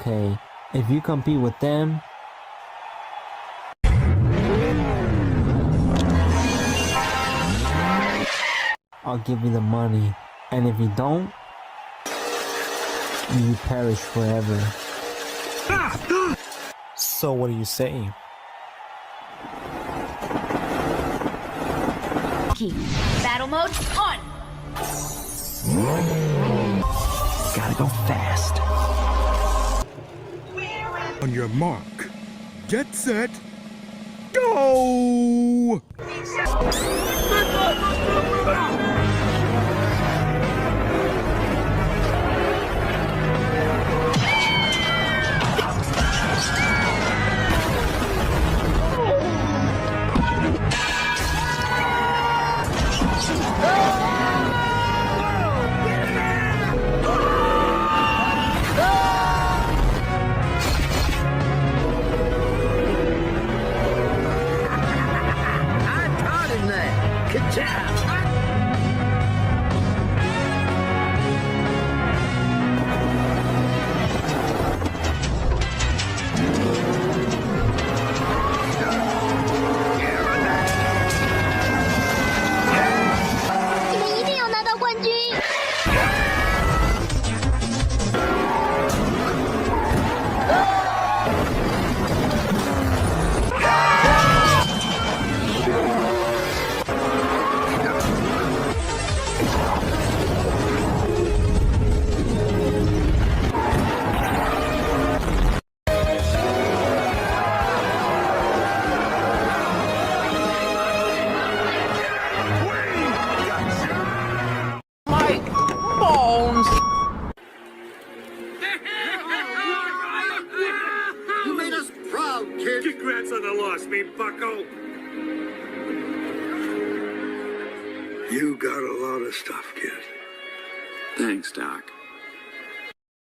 okay. If you compete with them, I'll give you the money. And if you don't, you perish forever. So what do you say? Battle mode on! Gotta go fast. On your mark, get set, go! Good job. You made us proud, kid. Congrats on the loss, me bucko. You got a lot of stuff, kid. Thanks, Doc.